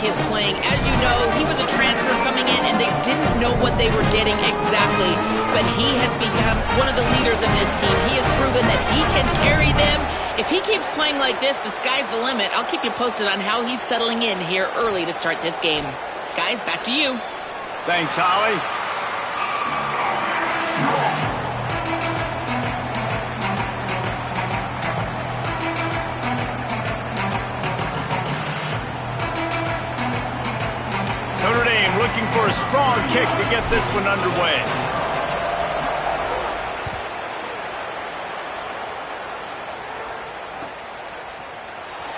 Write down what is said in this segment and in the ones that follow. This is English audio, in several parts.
is playing. As you know, he was a transfer coming in, and they didn't know what they were getting exactly. But he has become one of the leaders of this team. He has proven that he can carry them. If he keeps playing like this, the sky's the limit. I'll keep you posted on how he's settling in here early to start this game. Guys, back to you. Thanks, Holly. Notre Dame looking for a strong kick to get this one underway.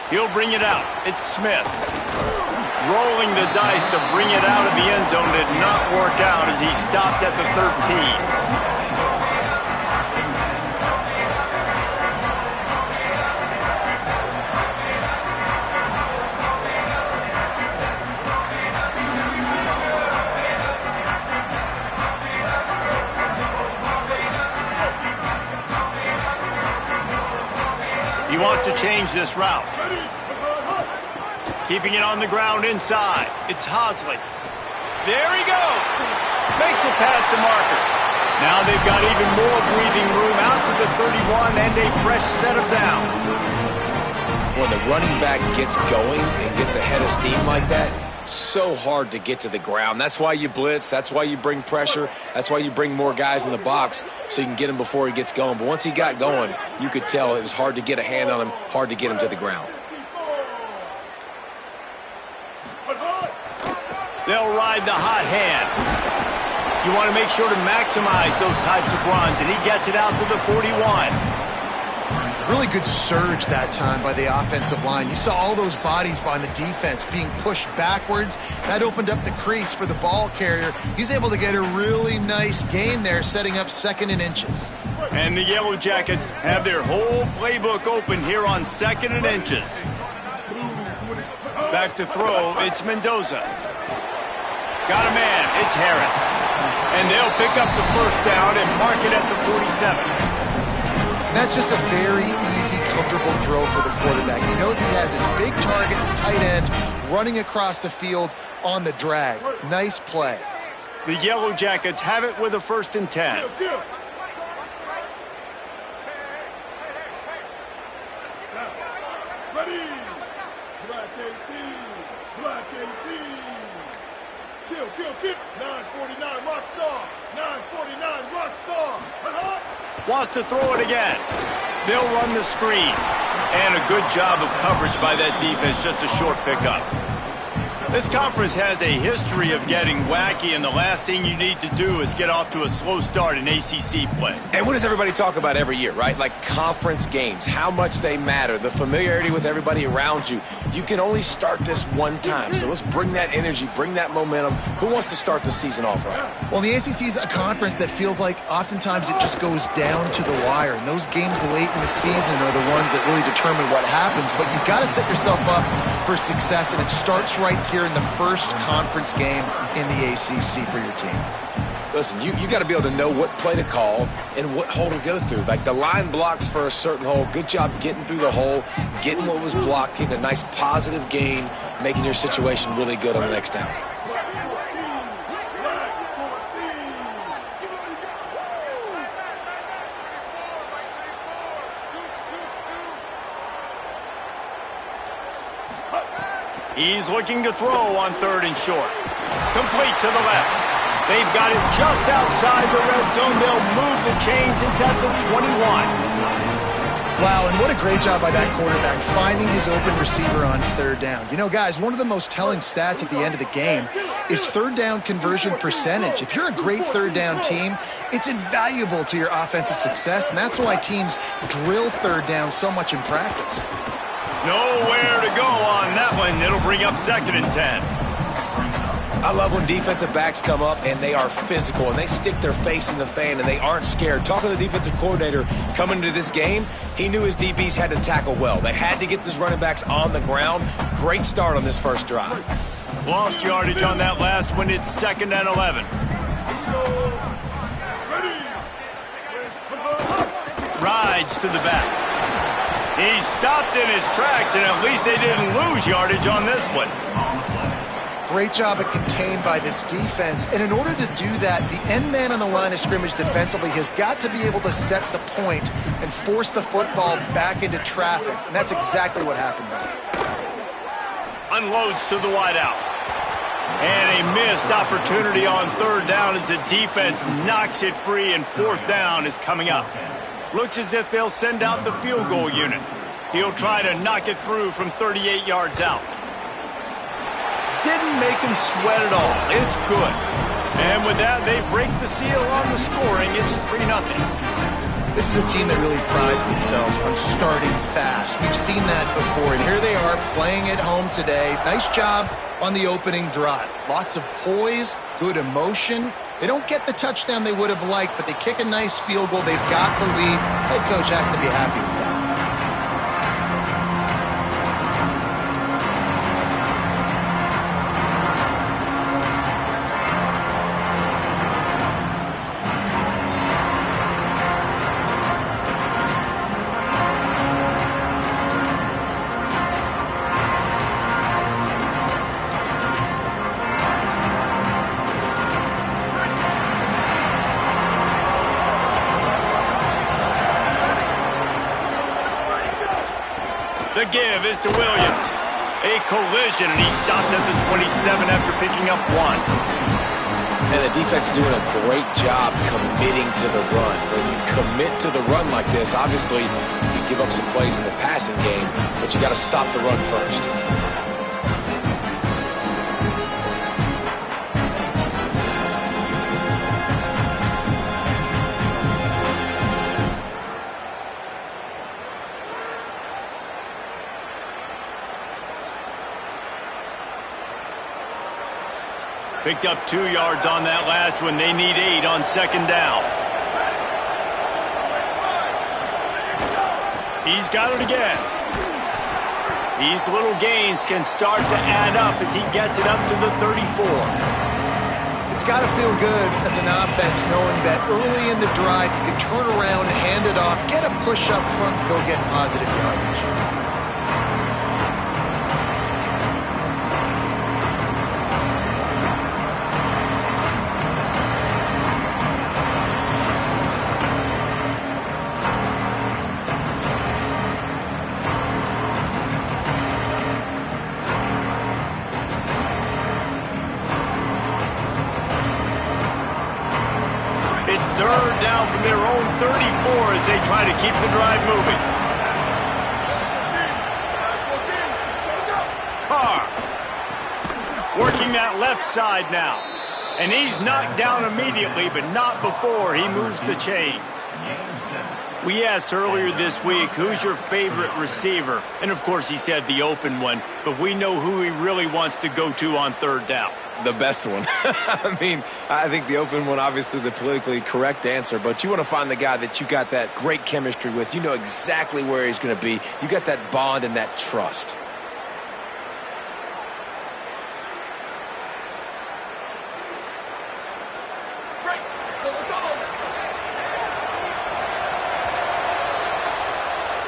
He'll bring it out. It's Smith. Rolling the dice to bring it out of the end zone did not work out as he stopped at the 13. He wants to change this route. Keeping it on the ground inside. It's Hosley. There he goes. Makes it past the marker. Now they've got even more breathing room out to the 31 and a fresh set of downs. When the running back gets going and gets ahead of steam like that, so hard to get to the ground. That's why you blitz. That's why you bring pressure. That's why you bring more guys in the box so you can get him before he gets going. But once he got going, you could tell it was hard to get a hand on him, hard to get him to the ground. They'll ride the hot hand. You want to make sure to maximize those types of runs, and he gets it out to the 41. Really good surge that time by the offensive line. You saw all those bodies behind the defense being pushed backwards. That opened up the crease for the ball carrier. He's able to get a really nice gain there, setting up 2nd and inches. And the Yellow Jackets have their whole playbook open here on 2nd and inches. Back to throw, it's Mendoza. Got a man, it's Harris. And they'll pick up the first down and mark it at the 47. That's just a very easy, comfortable throw for the quarterback. He knows he has his big target, the tight end, running across the field on the drag. Nice play. The Yellow Jackets have it with a 1st and 10. Ready. Black 18. Black 18. Kill. 949 Rockstar. 949 Rockstar. Wants to throw it again. They'll run the screen. And a good job of coverage by that defense. Just a short pickup. This conference has a history of getting wacky, and the last thing you need to do is get off to a slow start in ACC play. And what does everybody talk about every year, right? Like conference games, how much they matter, the familiarity with everybody around you. You can only start this one time, so let's bring that energy, bring that momentum. Who wants to start the season off right? Well, the ACC is a conference that feels like oftentimes it just goes down to the wire, and those games late in the season are the ones that really determine what happens, but you've got to set yourself up for success, and it starts right here in the first conference game in the ACC for your team. Listen, you got to be able to know what play to call and what hole to go through. Like the line blocks for a certain hole. Good job getting through the hole, getting what was blocked, getting a nice positive gain, making your situation really good on the next down. He's looking to throw on 3rd and short. Complete to the left. They've got it just outside the red zone. They'll move the chains. It's at the 21. Wow, and what a great job by that quarterback finding his open receiver on 3rd down. You know, guys, one of the most telling stats at the end of the game is 3rd down conversion percentage. If you're a great 3rd down team, it's invaluable to your offensive success, and that's why teams drill 3rd down so much in practice. Nowhere to go on that one. It'll bring up 2nd and 10. I love when defensive backs come up and they are physical and they stick their face in the fan and they aren't scared. Talking to the defensive coordinator coming into this game, he knew his DBs had to tackle well. They had to get these running backs on the ground. Great start on this first drive. Lost yardage on that last one. It's 2nd and 11. Rides to the back. He stopped in his tracks, and at least they didn't lose yardage on this one. Great job of contained by this defense. And in order to do that, the end man on the line of scrimmage defensively has got to be able to set the point and force the football back into traffic. And that's exactly what happened there. Unloads to the wideout. And a missed opportunity on third down as the defense knocks it free, and fourth down is coming up. Looks as if they'll send out the field goal unit. He'll try to knock it through from 38 yards out. Didn't make him sweat at all. It's good. And with that, they break the seal on the scoring. It's 3-0. This is a team that really prides themselves on starting fast. We've seen that before, and here they are playing at home today. Nice job on the opening drive. Lots of poise, good emotion. They don't get the touchdown they would have liked, but they kick a nice field goal. They've got the lead. Head coach has to be happy with that. The give is to Williams. A collision, and he stopped at the 27 after picking up 1. And the defense doing a great job committing to the run. When you commit to the run like this, obviously you give up some plays in the passing game, but you got to stop the run first. Picked up 2 yards on that last one. They need 8 on second down. He's got it again. These little gains can start to add up as he gets it up to the 34. It's got to feel good as an offense knowing that early in the drive you can turn around, hand it off, get a push up front, go get positive yardage. It's third down from their own 34 as they try to keep the drive moving. Carr working that left side now. And he's knocked down immediately, but not before he moves the chains. We asked earlier this week, who's your favorite receiver? And of course he said the open one, but we know who he really wants to go to on third down. The best one. I mean, I think the open one, obviously the politically correct answer, but you want to find the guy that you got that great chemistry with. You know exactly where he's going to be. You got that bond and that trust.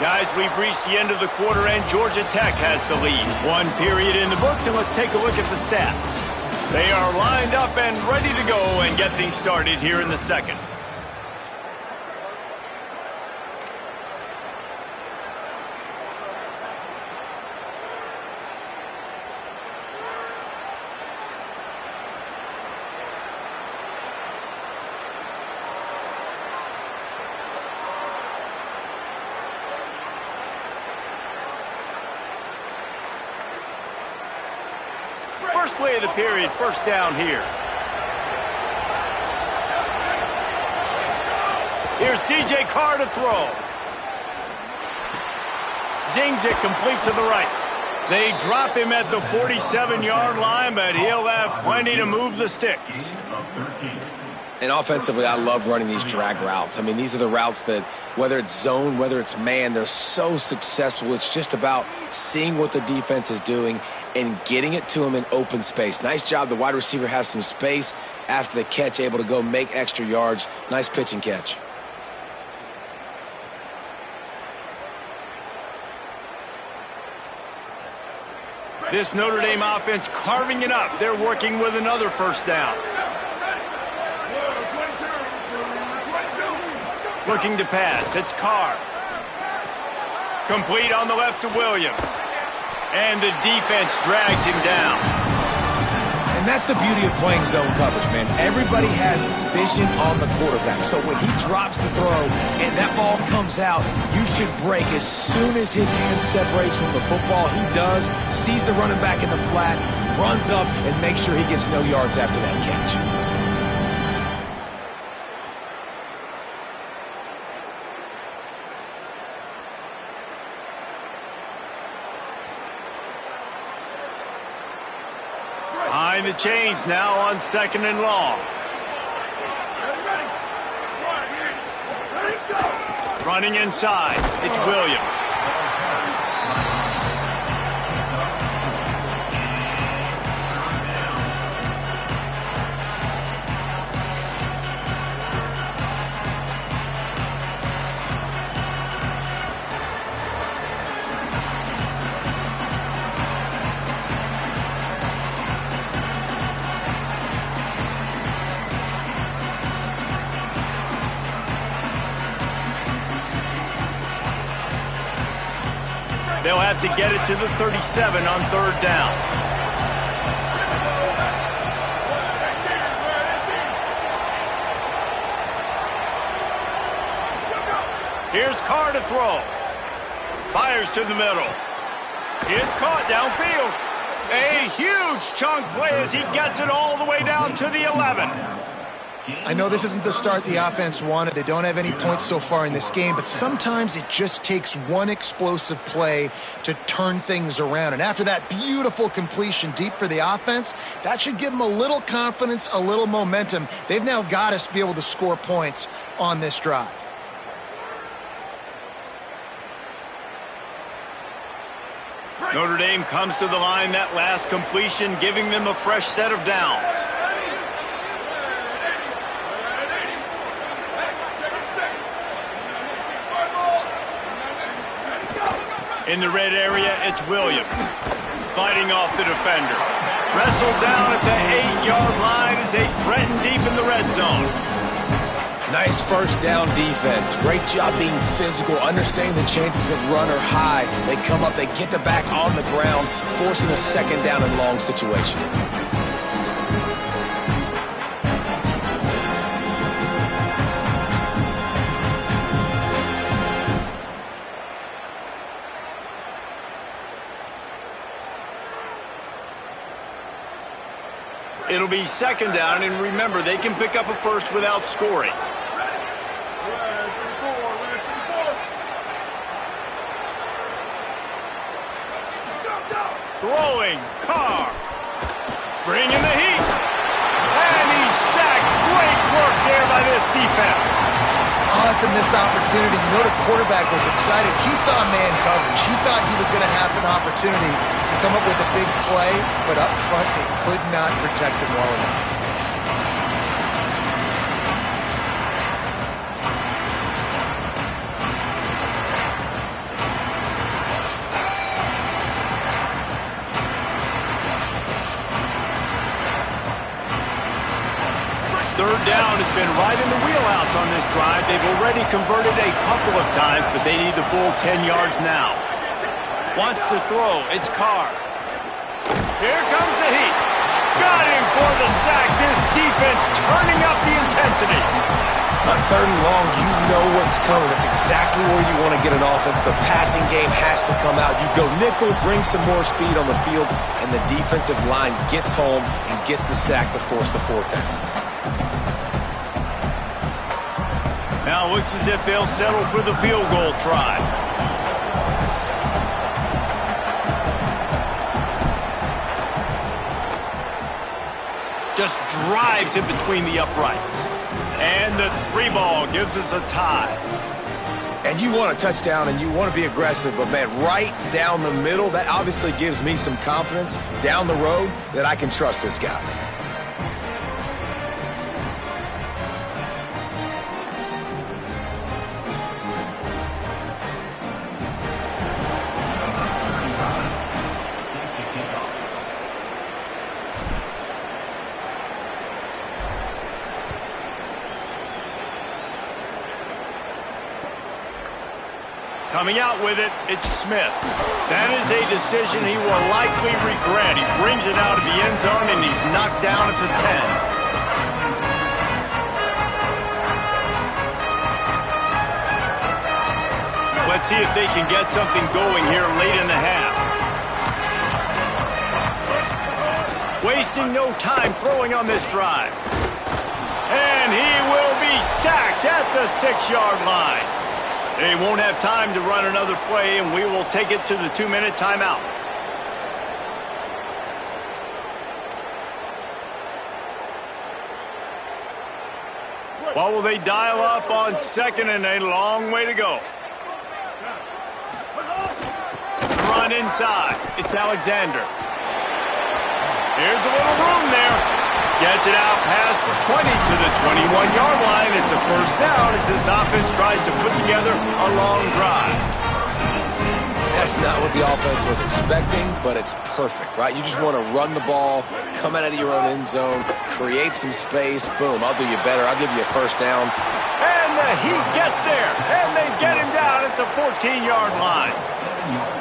Guys, we've reached the end of the quarter, and Georgia Tech has the lead. 1 period in the books, and let's take a look at the stats. They are lined up and ready to go and get things started here in the second. First play of the period, first down here. Here's C.J. Carr to throw. Zings it complete to the right. They drop him at the 47-yard line, but he'll have plenty to move the sticks. And offensively, I love running these drag routes. I mean, these are the routes that, whether it's zone, whether it's man, they're so successful. It's just about seeing what the defense is doing and getting it to him in open space. Nice job. The wide receiver has some space after the catch, able to go make extra yards. Nice pitch and catch. This Notre Dame offense carving it up. They're working with another first down. Looking to pass. It's Carr. Complete on the left to Williams. And the defense drags him down. And that's the beauty of playing zone coverage, man. Everybody has vision on the quarterback. So when he drops to throw and that ball comes out, you should break as soon as his hand separates from the football. He does, sees the running back in the flat, runs up, and makes sure he gets no yards after that catch. Behind the chains now on 2nd and long. Running inside, it's Williams. They'll have to get it to the 37 on 3rd down. Here's Carr to throw. Fires to the middle. It's caught downfield. A huge chunk play as he gets it all the way down to the 11. I know this isn't the start the offense wanted. They don't have any points so far in this game, but sometimes it just takes one explosive play to turn things around. And after that beautiful completion deep for the offense, that should give them a little confidence, a little momentum. They've now got us to be able to score points on this drive. Notre Dame comes to the line that last completion, giving them a fresh set of downs. In the red area, it's Williams, fighting off the defender. Wrestled down at the 8-yard line as they threaten deep in the red zone. Nice first down defense. Great job being physical, understanding the chances of run are high. They come up, they get the back on the ground, forcing a 2nd down and long situation. It'll be 2nd down, and remember, they can pick up a first without scoring. Throwing, Carr. Bringing the heat. And he's sacked. Great work there by this defense. Oh, that's a missed opportunity. You know the quarterback was excited. He saw man coverage. He thought he was going to have an opportunity to come up with a big play, but up front they could not protect him well enough. Third down has been right in the wheelhouse on this drive. They've already converted a couple of times, but they need the full 10 yards now. Wants to throw. It's Carr. Here comes the heat. Got him for the sack. This defense turning up the intensity. On 3rd and long, you know what's coming. That's exactly where you want to get an offense. The passing game has to come out. You go nickel, bring some more speed on the field, and the defensive line gets home and gets the sack to force the 4th down. Now it looks as if they'll settle for the field goal try. Just drives it between the uprights. And the 3 ball gives us a tie. And you want a touchdown and you want to be aggressive, but man, right down the middle, that obviously gives me some confidence down the road that I can trust this guy. Coming out with it, it's Smith. That is a decision he will likely regret. He brings it out of the end zone, and he's knocked down at the 10. Let's see if they can get something going here late in the half. Wasting no time throwing on this drive. And he will be sacked at the 6-yard line. They won't have time to run another play, and we will take it to the 2-minute timeout. What will they dial up on 2nd and a long way to go? Run inside. It's Alexander. Here's a little room there. Gets it out past the 20 to the 21-yard line. It's a first down as this offense tries to put together a long drive. That's not what the offense was expecting, but it's perfect, right? You just want to run the ball, come out of your own end zone, create some space. Boom, I'll do you better. I'll give you a first down. And the Heat gets there, and they get him down at the 14-yard line.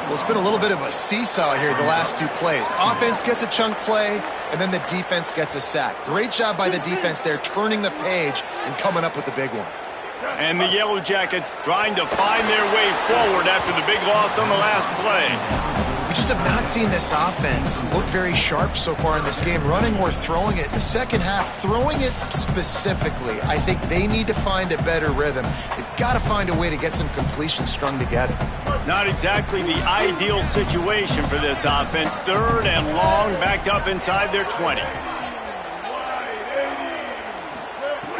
Well, it's been a little bit of a seesaw here the last 2 plays. Offense gets a chunk play, and then the defense gets a sack. Great job by the defense there, turning the page and coming up with the big one. And the Yellow Jackets trying to find their way forward after the big loss on the last play. We just have not seen this offense look very sharp so far in this game, running or throwing it. In the second half, throwing it specifically, I think they need to find a better rhythm. They've got to find a way to get some completions strung together. Not exactly the ideal situation for this offense. 3rd and long, backed up inside their 20.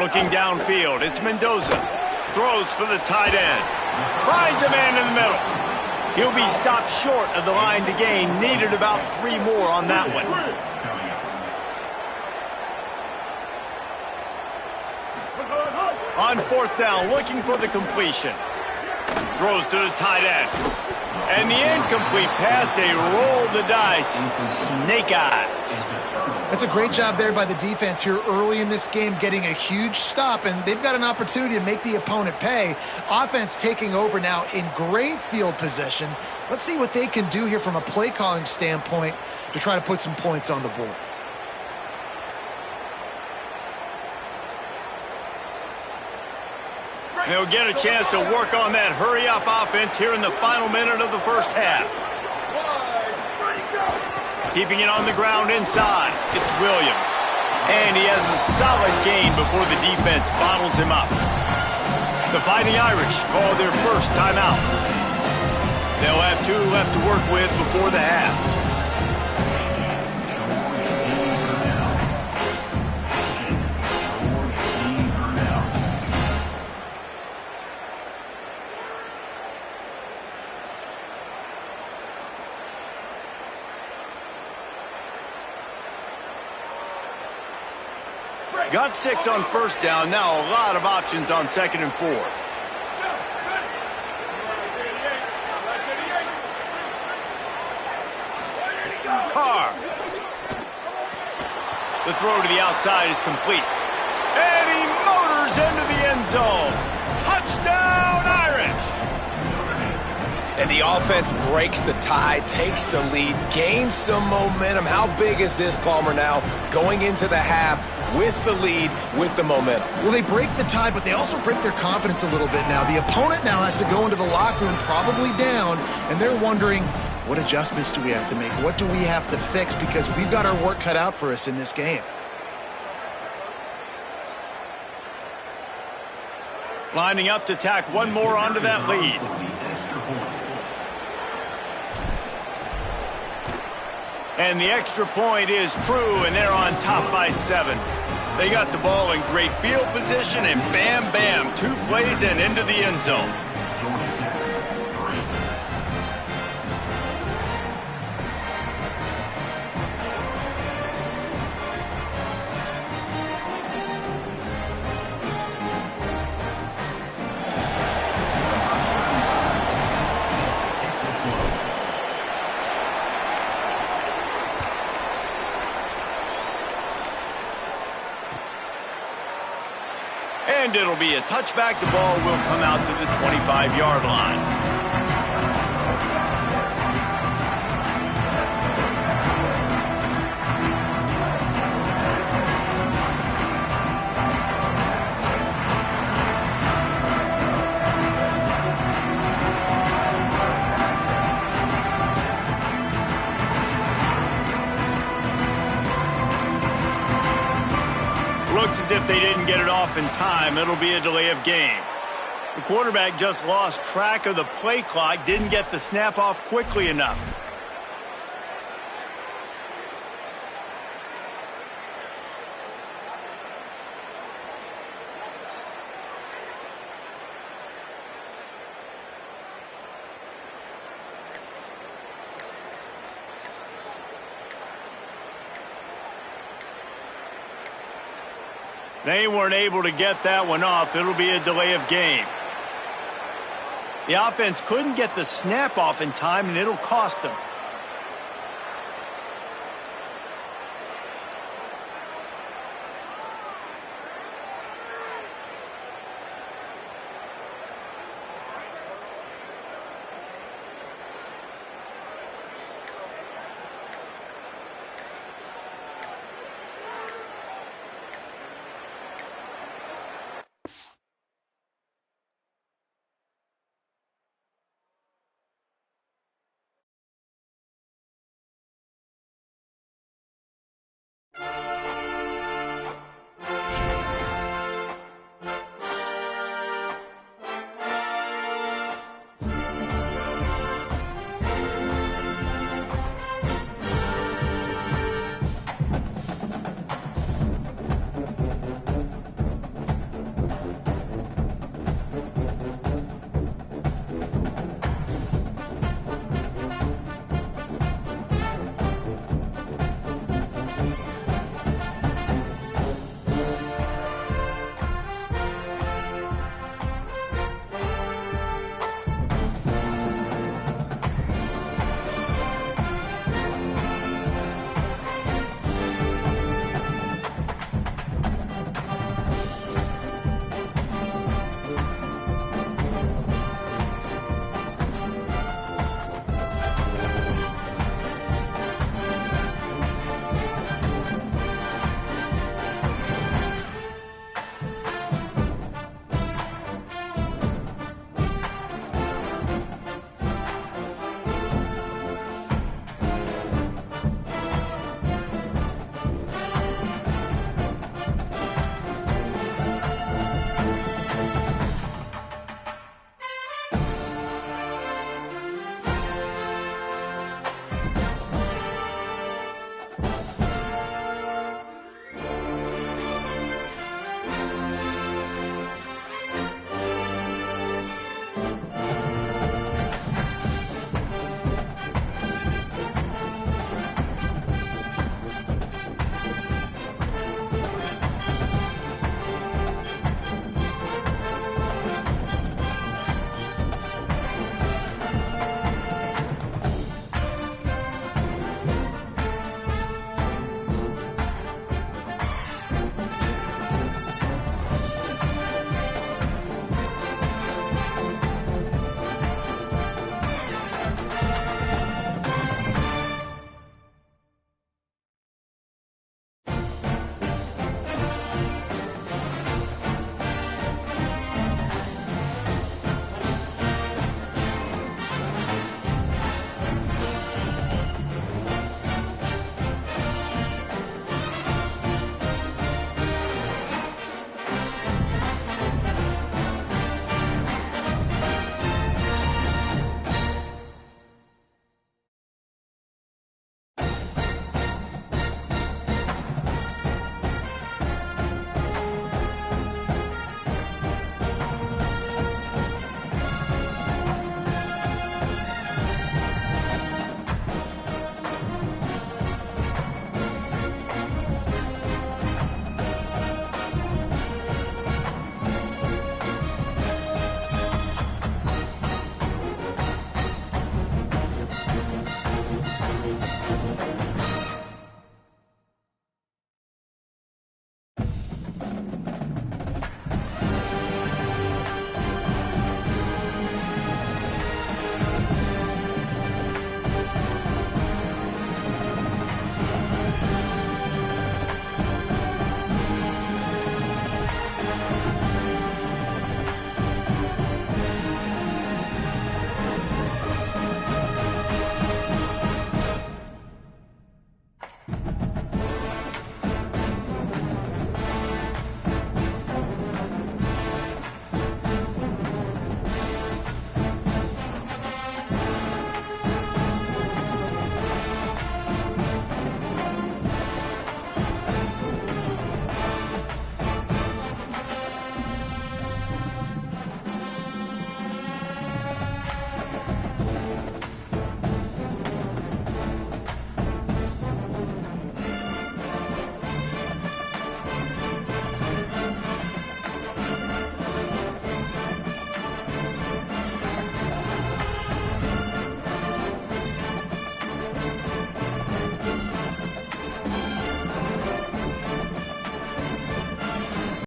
Looking downfield, it's Mendoza. Throws for the tight end. Finds a man in the middle. He'll be stopped short of the line to gain. Needed about 3 more on that one. On 4th down, looking for the completion. Throws to the tight end. And the incomplete pass, they roll the dice. Snake eyes. That's a great job there by the defense here early in this game, getting a huge stop, and they've got an opportunity to make the opponent pay. Offense taking over now in great field position. Let's see what they can do here from a play calling standpoint to try to put some points on the board. They'll get a chance to work on that hurry-up offense here in the final minute of the first half. Keeping it on the ground inside. It's Williams. And he has a solid gain before the defense bottles him up. The Fighting Irish call their first timeout. They'll have 2 left to work with before the half. Got 6 on 1st down. Now a lot of options on 2nd and 4. Carr. The throw to the outside is complete. And he motors into the end zone. Touchdown, Irish! And the offense breaks the tie, takes the lead, gains some momentum. How big is this, Palmer, now going into the half with the lead, with the momentum? Well, they break the tie, but they also break their confidence a little bit now. The opponent now has to go into the locker room probably down, and they're wondering, what adjustments do we have to make? What do we have to fix? Because we've got our work cut out for us in this game. Lining up to tack one more onto that lead. And the extra point is true, and they're on top by 7. They got the ball in great field position, and bam, bam, 2 plays and into the end zone. And it'll be a touchback. The ball will come out to the 25-yard line. looks as if they didn't get it off in time. It'll be a delay of game. The quarterback just lost track of the play clock, didn't get the snap off quickly enough. They weren't able to get that one off. It'll be a delay of game. The offense couldn't get the snap off in time, and it'll cost them.